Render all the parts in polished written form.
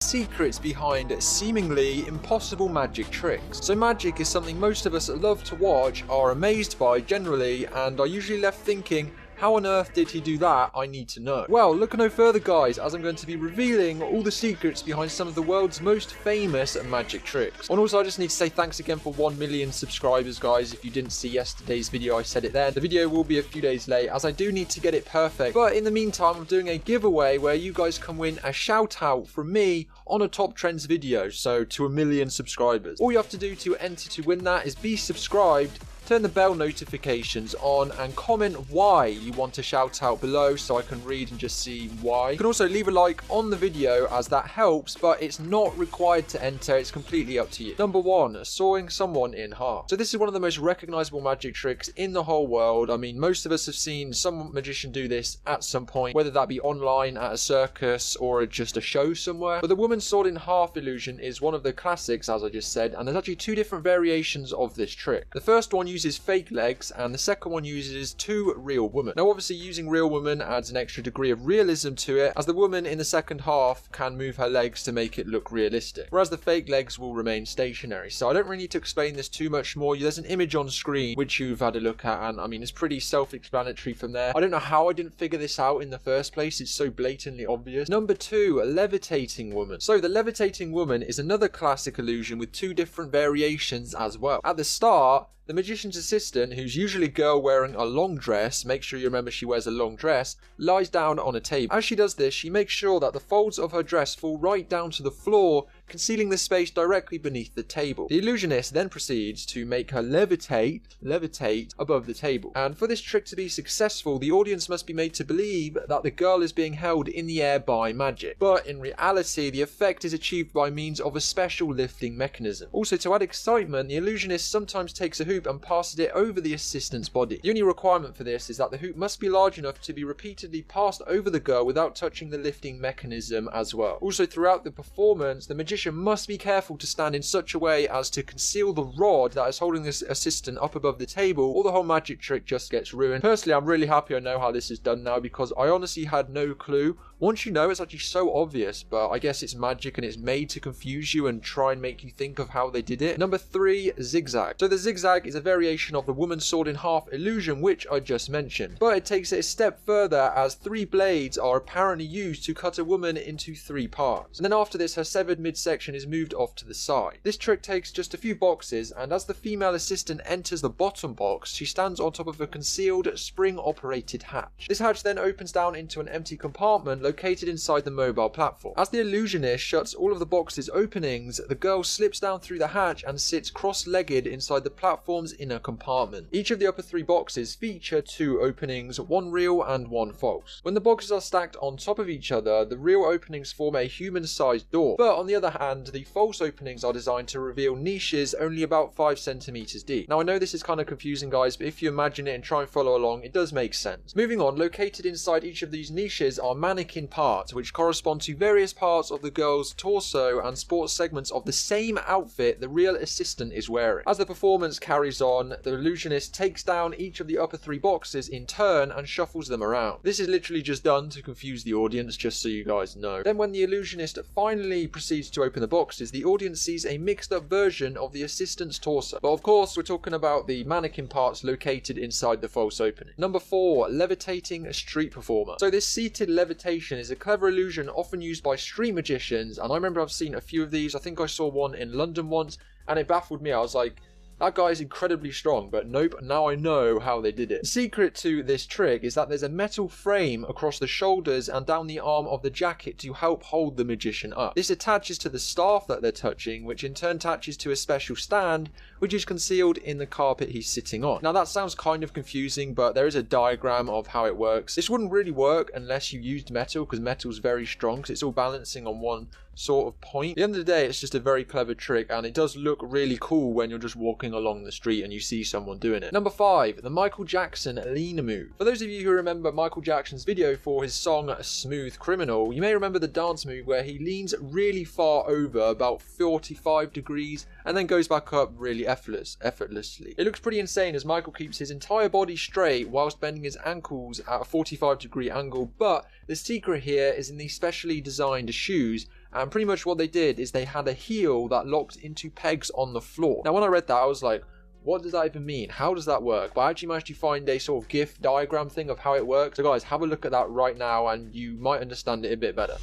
Secrets behind seemingly impossible magic tricks. So magic is something most of us love to watch, are amazed by generally, and are usually left thinking, how on earth did he do that? I need to know. Well, look no further guys, as I'm going to be revealing all the secrets behind some of the world's most famous magic tricks. And also I just need to say thanks again for 1 million subscribers guys. If you didn't see yesterday's video, I said it then. The video will be a few days late as I do need to get it perfect. But in the meantime, I'm doing a giveaway where you guys can win a shout out from me on a top trends video. So to 1 million subscribers. All you have to do to enter to win that is be subscribed, turn the bell notifications on, and comment why you want a shout out below so I can read and just see why. You can also leave a like on the video as that helps, but it's not required to enter, it's completely up to you. Number 1, sawing someone in half. So this is one of the most recognizable magic tricks in the whole world. I mean, most of us have seen some magician do this at some point, whether that be online at a circus or just a show somewhere. But the woman sawed in half illusion is one of the classics, as I just said, and there's actually 2 different variations of this trick. The first one uses fake legs and the second one uses 2 real women. Now obviously using real women adds an extra degree of realism to it, as the woman in the second half can move her legs to make it look realistic, whereas the fake legs will remain stationary. So I don't really need to explain this too much more. There's an image on screen which you've had a look at, and I mean it's pretty self-explanatory from there. I don't know how I didn't figure this out in the first place, it's so blatantly obvious. Number 2, levitating woman. So the levitating woman is another classic illusion with 2 different variations as well. At the start, the magician's assistant, who's usually a girl wearing a long dress, make sure you remember she wears a long dress, lies down on a table. As she does this, she makes sure that the folds of her dress fall right down to the floor, concealing the space directly beneath the table. The illusionist then proceeds to make her levitate above the table. And for this trick to be successful, the audience must be made to believe that the girl is being held in the air by magic. But in reality, the effect is achieved by means of a special lifting mechanism. Also, to add excitement, the illusionist sometimes takes a hoop and passes it over the assistant's body. The only requirement for this is that the hoop must be large enough to be repeatedly passed over the girl without touching the lifting mechanism as well. Also, throughout the performance, the magician must be careful to stand in such a way as to conceal the rod that is holding this assistant up above the table, or the whole magic trick just gets ruined. Personally, I'm really happy I know how this is done now, because I honestly had no clue. Once you know, it's actually so obvious, but I guess it's magic and it's made to confuse you and try and make you think of how they did it. Number 3, zigzag. So the zigzag is a variation of the woman sawed in half illusion, which I just mentioned, but it takes it a step further, as 3 blades are apparently used to cut a woman into 3 parts. And then after this, her severed midsection is moved off to the side. This trick takes just a few boxes, and as the female assistant enters the bottom box, she stands on top of a concealed spring-operated hatch. This hatch then opens down into an empty compartment located inside the mobile platform. As the illusionist shuts all of the box's openings, the girl slips down through the hatch and sits cross-legged inside the platform's inner compartment. Each of the upper 3 boxes feature 2 openings, 1 real and 1 false. When the boxes are stacked on top of each other, the real openings form a human-sized door, but on the other hand, the false openings are designed to reveal niches only about 5 centimeters deep. Now I know this is kind of confusing guys, but if you imagine it and try and follow along, it does make sense. Moving on, located inside each of these niches are mannequin parts, which correspond to various parts of the girl's torso and sports segments of the same outfit the real assistant is wearing. As the performance carries on, the illusionist takes down each of the upper 3 boxes in turn and shuffles them around. This is literally just done to confuse the audience, just so you guys know. Then when the illusionist finally proceeds to open the boxes, the audience sees a mixed up version of the assistant's torso. But of course, we're talking about the mannequin parts located inside the false opening. Number 4, levitating street performer. So this seated levitation is a clever illusion often used by street magicians, and I remember I've seen a few of these. I think I saw one in London once, and it baffled me. I was like, that guy is incredibly strong, but nope, now I know how they did it. The secret to this trick is that there's a metal frame across the shoulders and down the arm of the jacket to help hold the magician up. This attaches to the staff that they're touching, which in turn attaches to a special stand, which is concealed in the carpet he's sitting on. Now that sounds kind of confusing, but there is a diagram of how it works. This wouldn't really work unless you used metal, because metal's very strong, because it's all balancing on one sort of point. At the end of the day, it's just a very clever trick, and it does look really cool when you're just walking along the street and you see someone doing it. Number 5, the Michael Jackson lean move. For those of you who remember Michael Jackson's video for his song Smooth Criminal, you may remember the dance move where he leans really far over, about 45 degrees, and then goes back up really effortlessly. It looks pretty insane as Michael keeps his entire body straight whilst bending his ankles at a 45-degree angle, but the secret here is in these specially designed shoes, and pretty much what they did is they had a heel that locked into pegs on the floor. Now when I read that I was like, what does that even mean? How does that work? But I actually managed to find a sort of GIF diagram thing of how it works. So guys, have a look at that right now and you might understand it a bit better.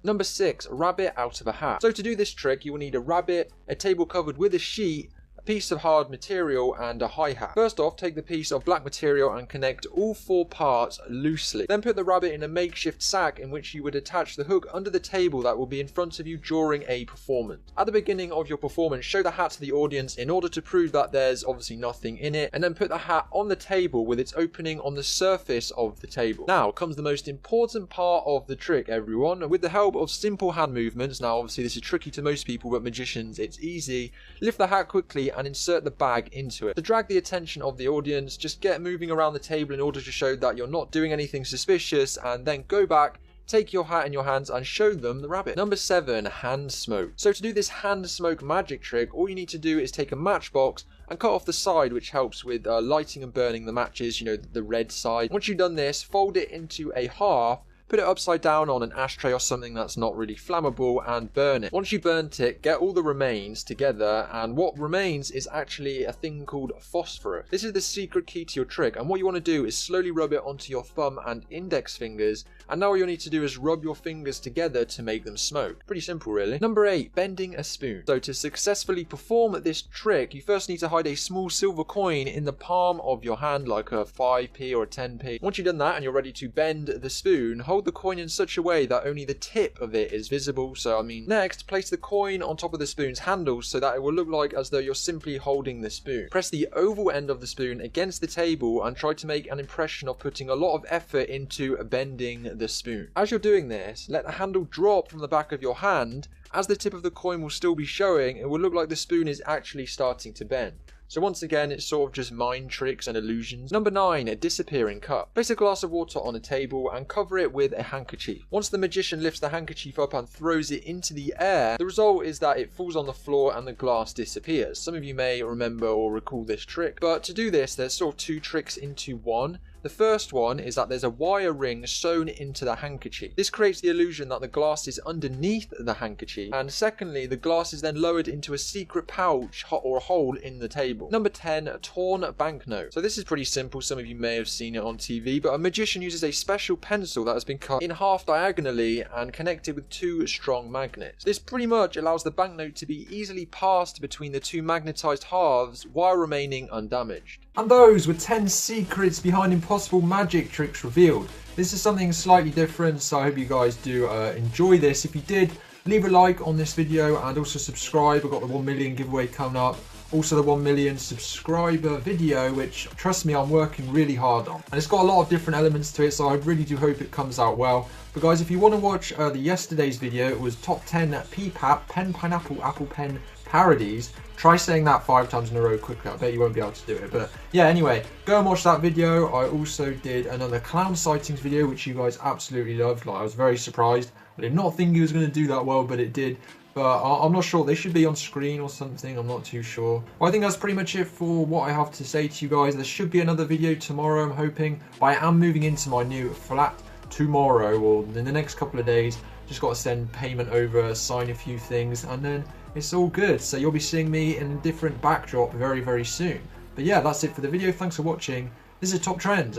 Number 6, rabbit out of a hat. So to do this trick you will need a rabbit, a table covered with a sheet, a piece of hard material and a hi-hat. First off, take the piece of black material and connect all 4 parts loosely. Then put the rabbit in a makeshift sack in which you would attach the hook under the table that will be in front of you during a performance. At the beginning of your performance, show the hat to the audience in order to prove that there's obviously nothing in it, and then put the hat on the table with its opening on the surface of the table. Now comes the most important part of the trick, everyone. With the help of simple hand movements, now obviously this is tricky to most people, but magicians it's easy, lift the hat quickly and insert the bag into it. To drag the attention of the audience, just get moving around the table in order to show that you're not doing anything suspicious, and then go back, take your hat in your hands and show them the rabbit. Number 7, hand smoke. So to do this hand smoke magic trick, all you need to do is take a matchbox and cut off the side, which helps with lighting and burning the matches, you know, the red side. Once you've done this, fold it into a half, put it upside down on an ashtray or something that's not really flammable and burn it. Once you burnt it, get all the remains together, and what remains is actually a thing called phosphorus. This is the secret key to your trick, and what you want to do is slowly rub it onto your thumb and index fingers, and now all you need to do is rub your fingers together to make them smoke. Pretty simple really. Number 8, bending a spoon. So to successfully perform this trick, you first need to hide a small silver coin in the palm of your hand, like a 5p or a 10p. Once you've done that and you're ready to bend the spoon, hold the coin in such a way that only the tip of it is visible. So next, place the coin on top of the spoon's handle so that it will look like as though you're simply holding the spoon. Press the oval end of the spoon against the table and try to make an impression of putting a lot of effort into bending the spoon. As you're doing this, let the handle drop from the back of your hand. As the tip of the coin will still be showing, it will look like the spoon is actually starting to bend. So once again, it's sort of just mind tricks and illusions. Number 9, a disappearing cup. Place a glass of water on a table and cover it with a handkerchief. Once the magician lifts the handkerchief up and throws it into the air, the result is that it falls on the floor and the glass disappears. Some of you may remember or recall this trick, but to do this, there's sort of 2 tricks into one. The first one is that there's a wire ring sewn into the handkerchief. This creates the illusion that the glass is underneath the handkerchief, and secondly, the glass is then lowered into a secret pouch or a hole in the table. Number 10, torn banknote. So this is pretty simple, some of you may have seen it on TV, but a magician uses a special pencil that has been cut in half diagonally and connected with 2 strong magnets. This pretty much allows the banknote to be easily passed between the 2 magnetized halves while remaining undamaged. And those were 10 secrets behind impossible magic tricks revealed. This is something slightly different, so I hope you guys do enjoy this. If you did, leave a like on this video and also subscribe. I've got the 1 million giveaway coming up. Also the 1 million subscriber video, which trust me, I'm working really hard on. And it's got a lot of different elements to it, so I really do hope it comes out well. But guys, if you want to watch yesterday's video, it was top 10 PPAP, pen, pineapple, apple, pen parodies. Try saying that 5 times in a row quickly. I bet you won't be able to do it. But yeah, anyway, go and watch that video. I also did another clown sightings video, which you guys absolutely loved. Like, I was very surprised. I did not think it was going to do that well, but it did. But I'm not sure. They should be on screen or something. I'm not too sure. Well, I think that's pretty much it for what I have to say to you guys. There should be another video tomorrow, I'm hoping. But I am moving into my new flat tomorrow, or in the next couple of days. Just got to send payment over, sign a few things, and then it's all good. So you'll be seeing me in a different backdrop very, very soon. But yeah, that's it for the video. Thanks for watching. This is Top Trends.